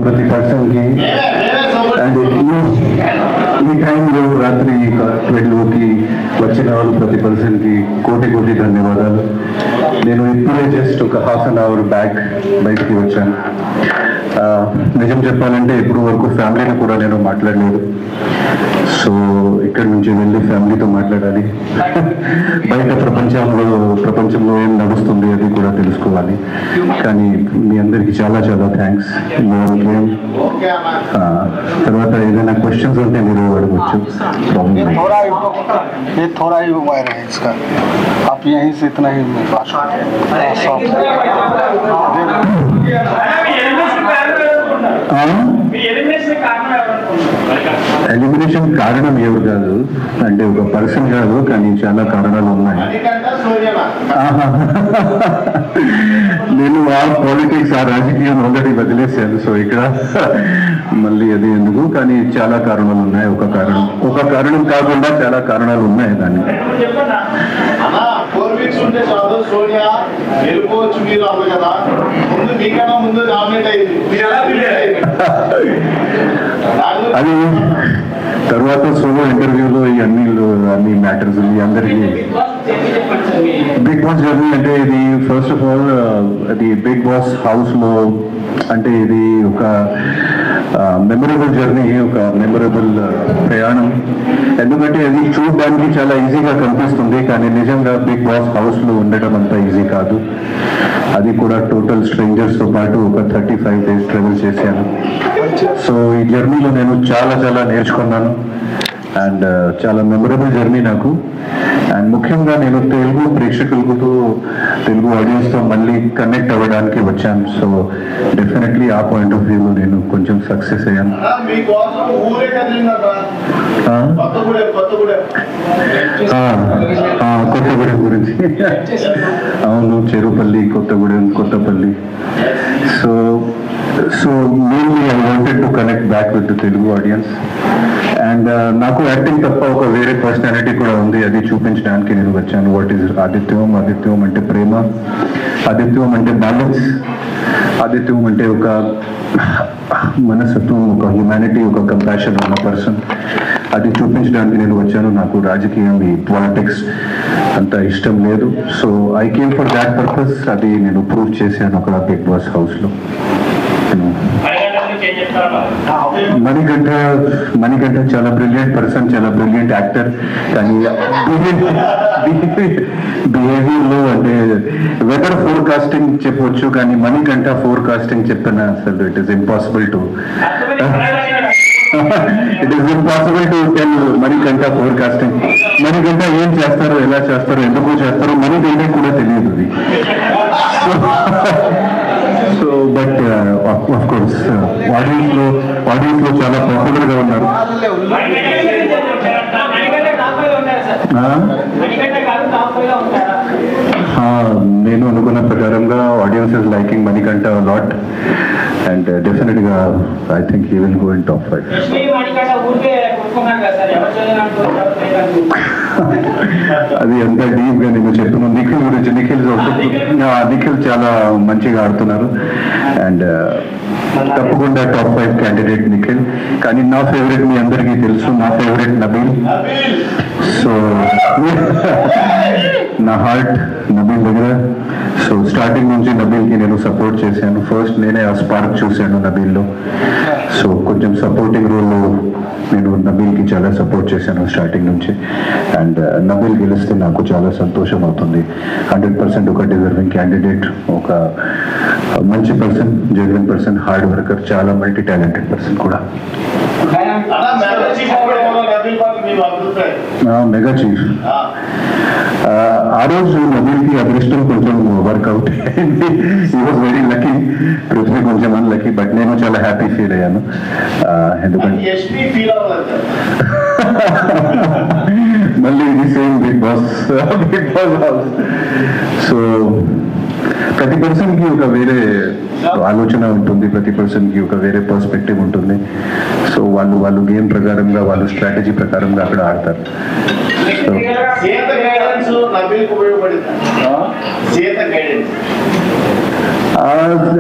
ప్రతి పర్సన్కి అండ్ ఈ టైంలో రాత్రి 12కి వచ్చిన వాళ్ళు ప్రతి పర్సన్కి కోటి కోటి ధన్యవాదాలు. నేను ఇప్పుడే జస్ట్ ఒక హాఫ్ అన్ అవర్ బ్యాక్ బయటికి వచ్చాను. నిజం చెప్పాలంటే ఇప్పుడు వరకు ఫ్యామిలీని కూడా నేను మాట్లాడలేదు. సో ఇక్కడి నుంచి వెళ్ళి ఫ్యామిలీతో మాట్లాడాలి. బయట ప్రపంచంలో ఏం నడుస్తుంది అది కూడా తెలుసుకోవాలి. కానీ మీ అందరికీ చాలా చాలా థ్యాంక్స్. తర్వాత ఏదైనా క్వశ్చన్స్ ఉంటే మీరు అడగచ్చు. थोड़ा ही वायर है इसका, आप यहीं से इतना ही ఎలిమినేషన్ కారణం ఎవరు కాదు, అంటే ఒక పర్సన్ కాదు, కానీ చాలా కారణాలు ఉన్నాయి. నేను ఆ పాలిటిక్స్ ఆ రాజకీయం ఆల్రెడీ వదిలేశాను. సో ఇక్కడ మళ్ళీ అది ఎందుకు, కానీ చాలా కారణాలు ఉన్నాయి. ఒక కారణం కాకుండా చాలా కారణాలు ఉన్నాయి దాన్ని. అది తర్వాత సోలో ఇంటర్వ్యూలో అన్ని మ్యాటర్స్ అందరికీ బిగ్ బాస్ జర్నీ అంటే ఇది ఫస్ట్ ఆఫ్ ఆల్ అది బిగ్ బాస్ హౌస్ లో అంటే ఇది ఒక మెమరబుల్ జర్నీ, ఒక మెమరబుల్ ప్రయాణం. ఎందుకంటే అది చూడడానికి చాలా ఈజీగా కనిపిస్తుంది, కానీ నిజంగా బిగ్ బాస్ హౌస్ లో ఉండటం అంత ఈజీ కాదు. అది కూడా టోటల్ స్ట్రేంజర్స్ తో పాటు ఒక 35 days ట్రావెల్ చేశాను. సో ఈ జర్నీలో నేను చాలా చాలా నేర్చుకున్నాను అండ్ చాలా మెమరబుల్ జర్నీ నాకు. అండ్ ముఖ్యంగా నేను తెలుగు ప్రేక్షకులతో తెలుగు ఆడియన్స్తో మళ్ళీ కనెక్ట్ అవ్వడానికి వచ్చాను. సో డెఫినెట్లీ ఆ పాయింట్ ఆఫ్ వ్యూలో నేను కొంచెం సక్సెస్ అయ్యాను. కొత్తగూడెం గురించి అవును, Cherupalli, Kothapalli. So mainly I wanted to connect back with the Telugu audience. And నాకు యాక్టింగ్ తప్ప ఒక వేరే పర్సనాలిటీ కూడా ఉంది, అది చూపించడానికి నేను వచ్చాను. What is ఆదిత్యం? ఆదిత్యం అంటే ప్రేమ, ఆదిత్యం అంటే బ్యాలెన్స్, ఆదిత్యం అంటే ఒక మనస్తత్వం, ఒక హ్యుమానిటీ, ఒక కంపాషన్ ఉన్న పర్సన్. అది చూపించడానికి నేను వచ్చాను. నాకు రాజకీయం, ఈ పాలిటిక్స్ అంత ఇష్టం లేదు. So I came for that purpose. అది నేను ప్రూవ్ చేశాను అక్కడ బిగ్ బాస్ హౌస్లో. మణికంఠ చాలా బ్రిలియంట్ పర్సన్, చాలా బ్రిలియంట్ యాక్టర్. కానీ బిహేవియర్లో అంటే వెదర్ ఫోర్కాస్టింగ్ చెప్పవచ్చు, కానీ మణికంఠ ఫోర్కాస్టింగ్ చెప్పిన అసలు it is impossible to tell Manikanta forecasting. Manikanta ఏం చేస్తారు, ఎలా చేస్తారు, ఎందుకు చేస్తారు మనకి కూడా తెలియదు అది. So but of course audience లో చాలా పాపులర్ గా ఉన్నారు. నేను అనుకున్న ప్రకారంగా audience is liking Manikanta lot and definite గా I think he will go in top 5. అది ఎంత డీప్ గా నేను చెప్పిన నిఖిల్ గురించి. నిఖిల్ చాలా మంచిగా ఆడుతున్నారు అండ్ తప్పకుండా టాప్ 5 క్యాండిడేట్ నిఖిల్. కానీ నా ఫేవరెట్ మీ అందరికీ తెలుసు, నా ఫేవరెట్ నబీల్. సో నా హార్ట్ నబీల్ దగ్గర. సో స్టార్టింగ్ నుంచి నబీల్కి నేను సపోర్ట్ చేశాను. ఫస్ట్ నేనే ఆ స్పార్క్ చూశాను నబీల్లో. సో కొంచెం సపోర్టింగ్ రోల్లో నేను నబీల్కి చాలా సపోర్ట్ చేశాను స్టార్టింగ్ నుంచి. అండ్ నబీల్ గెలిస్తే నాకు చాలా సంతోషం అవుతుంది. 100% ఒక డిజర్వింగ్ క్యాండిడేట్, ఒక మంచి person, genuine person, hard worker, చాలా మల్టీ టాలెంటెడ్ పర్సన్ కూడా. మెగా చీఫ్ ఆ రోజు నబీల్కి అదృష్టం కొంచెం వర్కౌట్ అయింది. He was very lucky, Prithvi కొంచెం అన్లక్కీ. బట్ నేను చాలా హ్యాపీ ఫీల్ అయ్యాను. ఎందుకంటే మళ్ళీ ఇది same big boss house. So ప్రతి పర్సన్కి ఒక వేరే ఆలోచన ఉంటుంది, ప్రతి పర్సన్కి ఒక వేరే పర్స్పెక్టివ్ ఉంటుంది. సో వాళ్ళు గేమ్ ప్రకారంగా, వాళ్ళు స్ట్రాటజీ ప్రకారంగా అక్కడ ఆడతారు. సో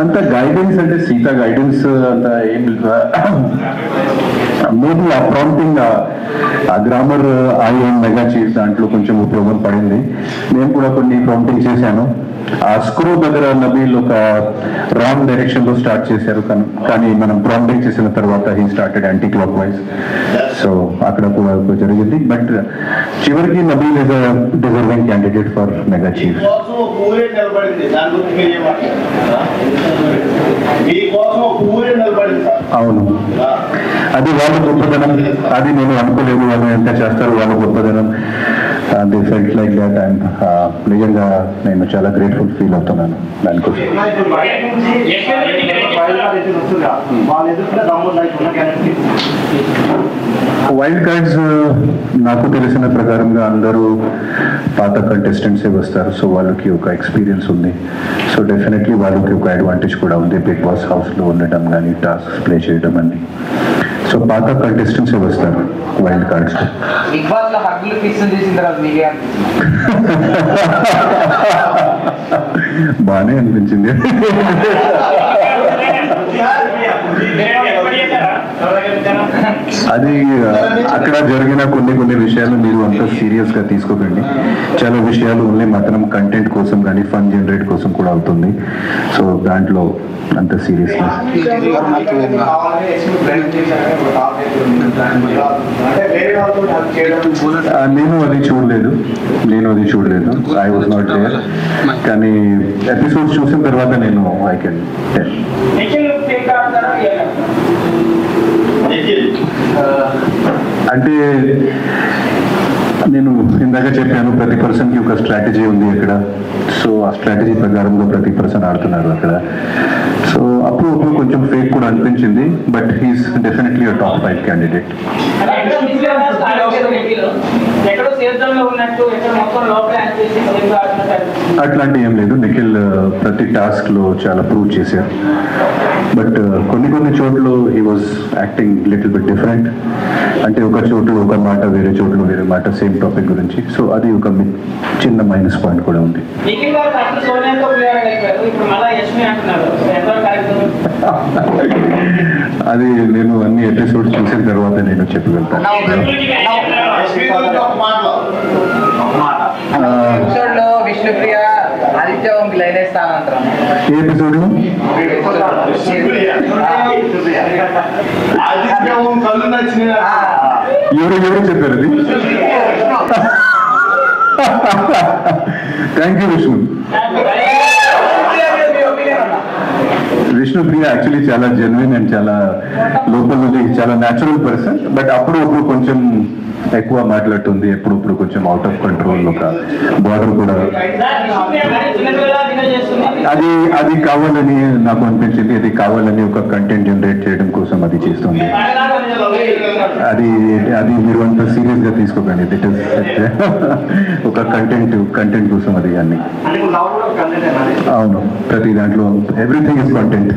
అంత గైడెన్స్ అంటే సీత గైడెన్స్ అంత ఏం మేబీ ఆ ప్రాంప్టింగ్ ఆ గ్రామర్ ఐఎన్ మెగా చీఫ్ దాంట్లో కొంచెం ఉపయోగం పడింది. నేను కూడా కొన్ని ప్రాంప్టింగ్ చేశాను. ఆ స్క్రూ దగ్గర నబీల్ ఒక రాంగ్ డైరెక్షన్ లో స్టార్ట్ చేశారు, కానీ మనం ప్రాంప్టింగ్ చేసిన తర్వాత he started anti clock wise. So అక్కడ కూడా జరిగింది. బట్ చివరికి Nabeel is a deserving candidate for mega chief. అవును, అది వాళ్ళ గొప్పదనం. అది నేను అనుకోలేదు వాళ్ళు ఎంత చేస్తారు, వాళ్ళ గొప్పదనం. They felt like that. And నిజంగా నేను చాలా గ్రేట్ఫుల్ ఫీల్ అవుతున్నాను దానికోసం. వైల్డ్ కార్డ్స్ నాకు తెలిసిన ప్రకారంగా అందరూ పాత కంటెస్టెంట్సే వస్తారు. సో వాళ్ళకి ఒక ఎక్స్పీరియన్స్ ఉంది. సో డెఫినెట్లీ వాళ్ళకి ఒక అడ్వాంటేజ్ కూడా ఉంది బిగ్ బాస్ హౌస్లో ఉండటం కానీ టాస్క్ ప్లే చేయడం అని. సో పాత కంటెస్టెంట్సే వస్తారు వైల్డ్ కార్డ్స్. బిగ్ బాస్ లో హగ్గులు కిస్సులు చేసిన తర్వాత మీకే బాగానే అనిపించింది. అది అక్కడ జరిగిన కొన్ని విషయాలు మీరు అంత సీరియస్ గా తీసుకోకండి. చాలా విషయాలు ఓన్లీ మాత్రం కంటెంట్ కోసం కానీ ఫన్ జనరేట్ కోసం కూడా అవుతుంది. సో దాంట్లో అంత సీరియస్నెస్ నేను అది చూడలేదు. I was not there. కానీ ఎపిసోడ్స్ చూసిన తర్వాత నేను ఐ కెన్ టెల్. అంటే నేను ఇందాక చెప్పాను, ప్రతి పర్సన్కి ఒక స్ట్రాటజీ ఉంది అక్కడ. సో ఆ స్ట్రాటజీ ప్రకారంగా ప్రతి పర్సన్ ఆడుతున్నారు అక్కడ. సో అప్పుడు కొంచెం ఫేక్ కూడా అనిపించింది. But he's definitely a top 5 candidate. అట్లాంటి ఏం లేదు. నిఖిల్ ప్రతి టాస్క్ లో చాలా ప్రూవ్ చేశారు. బట్ కొన్ని చోట్ల he was acting little bit different. అంటే ఒక చోటు ఒక మాట, వేరే చోట్ల వేరే మాట, సేమ్ టాపిక్ గురించి. సో అది ఒక చిన్న మైనస్ పాయింట్ కూడా ఉంది. అది నేను అన్ని ఎపిసోడ్స్ చూసిన తర్వాత నేను చెప్పగలుగుతాను. విష్ణుప్రియ ఆదిత్య ఓంకి లైన్ వేస్తానంటారు. ఏ ఎపిసోడ్ లో? ఎవరు చెప్పారు అది? థ్యాంక్ యూ విష్ణుప్రియ యాక్చువల్లీ చాలా జెన్యున్ అండ్ చాలా లోపల నుంచి చాలా న్యాచురల్ పర్సన్. బట్ అప్పుడు కొంచెం ఎక్కువ మాట్లాడుతుంది. ఎప్పుడు కొంచెం అవుట్ ఆఫ్ కంట్రోల్. ఒక బార్డర్ కూడా అది కావాలని నాకు అనిపించింది. అది కావాలని ఒక కంటెంట్ జనరేట్ చేయడం కోసం అది చేస్తుంది. అది మీరు అంత సీరియస్ గా తీసుకోకండి. ఇట్ ఇస్ ఒక కంటెంట్ కోసం అది అన్ని. అవును, ప్రతి దాంట్లో ఎవ్రీథింగ్ ఇస్ కంటెంట్.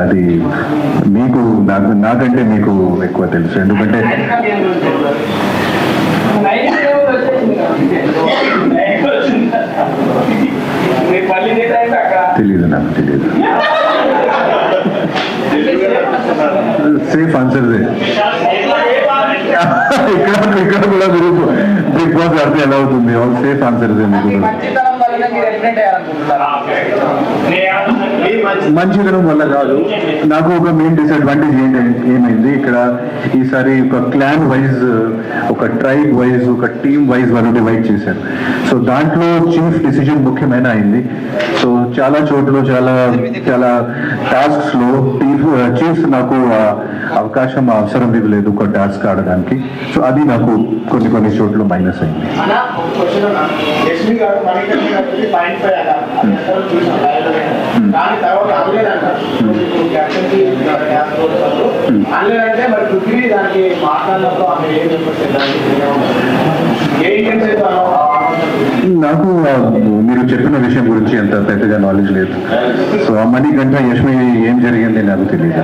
అది మీకు నాకంటే మీకు ఎక్కువ తెలుసు. ఎందుకంటే తెలీదు, నాకు తెలియదు. సేఫ్ ఆన్సర్ ఇక్కడ కూడా మీరు బిగ్ బాస్ ఆడితే ఎలా అవుతుంది? సేఫ్ ఆన్సర్ మీకు. మంచిదనం వల్ల కాదు. నాకు ఒక మెయిన్ డిసడ్వాంటేజ్ ఏమైంది ఇక్కడ ఈసారి ఒక క్లాన్ వైజ్, ఒక ట్రైబ్ వైజ్, ఒక టీమ్ వైజ్ వాళ్ళు డివైడ్ చేశారు. సో దాంట్లో చీఫ్ డిసిజన్ ముఖ్యమైన అయింది. సో చాలా చోట్ల చాలా టాస్క్స్ లో చీఫ్ నాకు అవకాశం అవసరం ఇవ్వలేదు ఒక టాస్క్ ఆడడానికి. సో అది నాకు కొన్ని చోట్ల మైనస్ అయింది. నాకు మీరు చెప్పిన విషయం గురించి అంత పెద్దగా నాలెడ్జ్ లేదు. సో ఆ మనీ గంట యష్మి ఏం జరిగింది నాకు తెలియదు.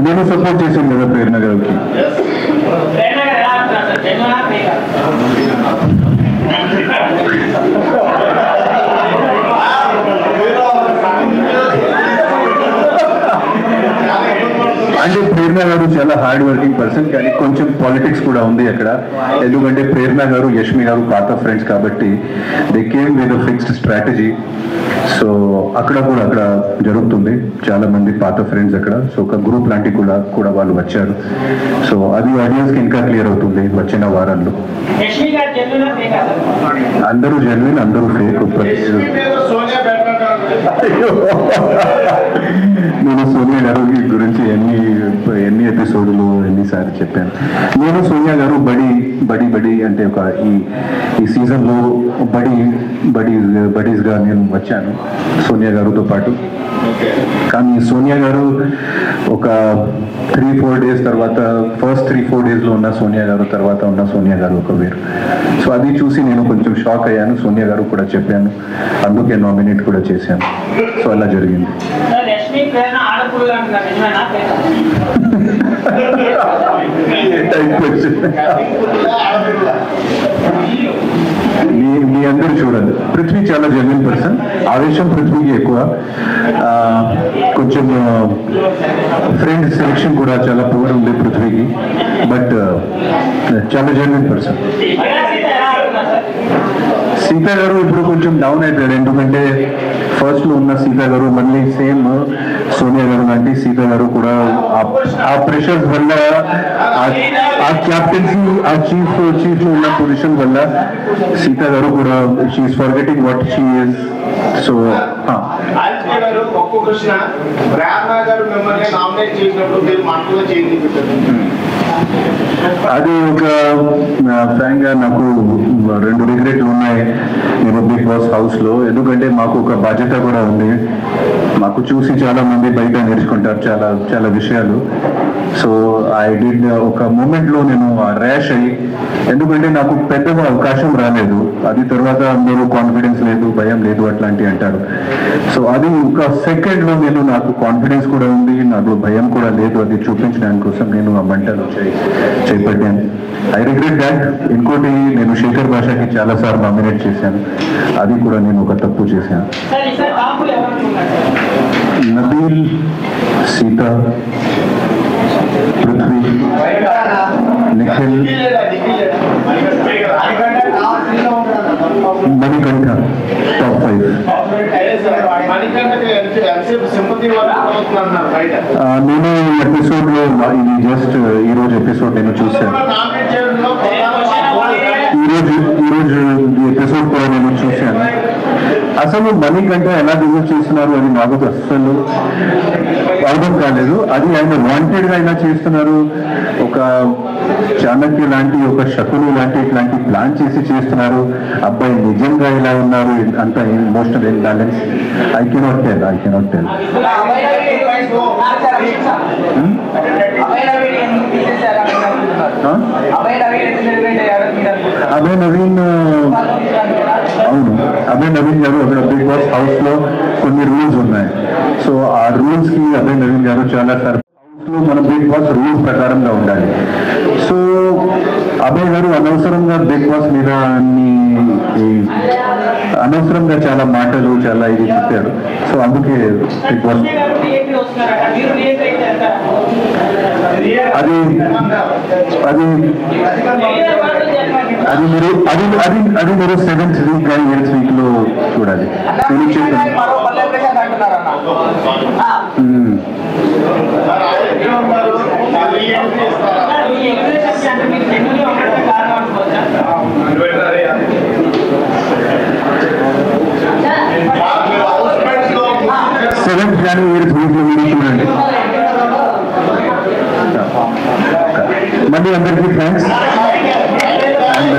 నేను సపోర్ట్ చేశాను కదా ప్రేరణ గారికి. అంటే ప్రేరణ గారు చాలా హార్డ్ వర్కింగ్ పర్సన్, కానీ కొంచెం పాలిటిక్స్ కూడా ఉంది అక్కడ. ఎందుకంటే ప్రేరణ గారు యష్మి గారు పాత ఫ్రెండ్స్ కాబట్టి they came with fixed strategy. So అక్కడ జరుగుతుంది, చాలా మంది పాత ఫ్రెండ్స్ అక్కడ. సో ఒక గ్రూప్ లాంటి కూడా వాళ్ళు వచ్చారు. సో అది ఆడియన్స్కి ఇంకా క్లియర్ అవుతుంది వచ్చిన వారాల్లో. అందరూ జెన్యున్, అందరూ ఫేక్. నేను సోనియా గారు గురించి ఎన్ని ఎపిసోడ్లు ఎన్నిసార్లు చెప్పాను. నేను సోనియా గారు బడి అంటే ఒక ఈ సీజన్లో బడీస్గా నేను వచ్చాను సోనియా గారితో పాటు. కానీ సోనియా గారు ఒక 3-4 డేస్ తర్వాత, ఫస్ట్ 3-4 డేస్లో ఉన్న సోనియా గారు, తర్వాత ఉన్న సోనియా గారు ఒక వేరు. సో అది చూసి నేను కొంచెం షాక్ అయ్యాను. సోనియా గారు కూడా చెప్పాను, అందుకే నామినేట్ కూడా చేశాను. సో అలా జరిగింది. మీ అందరూ చూడండి, పృథ్వీ చాలా జెన్యున్ పర్సన్. ఆవేశం పృథ్వీకి ఎక్కువ. కొంచెం ఫ్రెండ్ సెలెక్షన్ కూడా చాలా పువర్ ఉంది పృథ్వీకి, బట్ చాలా జెన్యున్ పర్సన్. సీత గారు ఇప్పుడు కొంచెం డౌన్ అయిపోయాడు, ఎందుకంటే ఫస్ట్ లో ఉన్న సీత గారు మళ్ళీ సేమ్ సోనియా గారు లాంటి సీత గారు కూడా ఆ ప్రెషర్స్ వల్ల, ఆ క్యాప్టెన్సీ, ఆ చీఫ్ లో ఉన్న పొజిషన్ వల్ల సీత గారు కూడా she's forgetting what she is. So అది ఒక ఫ్రాంక్ గా నాకు 2 రిగ్రెట్లు ఉన్నాయి నేను బిగ్ బాస్ హౌస్ లో. ఎందుకంటే మాకు ఒక బాధ్యత కూడా ఉంది. మాకు చూసి చాలా మంది బయట నేర్చుకుంటారు చాలా విషయాలు. సో ఐ డిడ్ ఒక మూమెంట్ లో నేను ర్యాష్ అయ్యి, ఎందుకంటే నాకు పెద్దగా అవకాశం రాలేదు. అది తర్వాత మీరు కాన్ఫిడెన్స్ లేదు, భయం లేదు అట్లాంటివి అంటారు. సో అది ఒక సెకండ్ లో నాకు కాన్ఫిడెన్స్ కూడా ఉంది, నాకు భయం కూడా లేదు. అది చూపించడానికి కోసం నేను ఆ మంటలు చేపట్టాను. I regret that. ఇంకోటి, నేను శేఖర్ భాషకి చాలా సార్లు నామినేట్ చేశాను, అది కూడా నేను ఒక తప్పు చేశాను. నబీల్, సీత, పృథ్వీ, నిఖిల్, మణికంఠ టాప్ 5. నేను ఎపిసోడ్ లో ఇది జస్ట్ ఈరోజు ఎపిసోడ్ నేను చూశాను. ఈరోజు ఎపిసోడ్ కూడా నేను చూశాను. అసలు మణికంఠ ఎలా బిజినెస్ చేస్తున్నారు అని నాకు అస్సలు అర్థం కాలేదు. అది ఆయన వాంటెడ్ గా అయినా చేస్తున్నారు, ఒక చాణక్య లాంటి, ఒక శకుని లాంటి ఇట్లాంటి ప్లాన్ చేసి చేస్తున్నారు. అబ్బాయి నిజంగా ఇలా ఉన్నారు, అంత emotional imbalance. I cannot tell. Abhay Naveen, అవును, అభయ్ నవీన్ గారు అక్కడ బిగ్ బాస్ హౌస్ లో కొన్ని రూల్స్ ఉన్నాయి. సో ఆ రూల్స్ కి అభయ్ నవీన్ గారు చాలా సార్ హౌస్ లో మన బిగ్ బాస్ రూల్స్ ప్రకారంగా ఉండాలి. సో అభయ్ గారు అనవసరంగా బిగ్ బాస్ మీద అనవసరంగా చాలా మాటలు చాలా ఇది చెప్పారు. సో అందుకే బిగ్ బాస్ అది మీరు 7th వీక్ కానీ 8th వీక్ లో చూడాలి. నేను చెప్పాను. సెవెంత్ కానీ 8th వీక్ లో మీరు చూడండి. మళ్ళీ అందరికీ థ్యాంక్స్. అండ్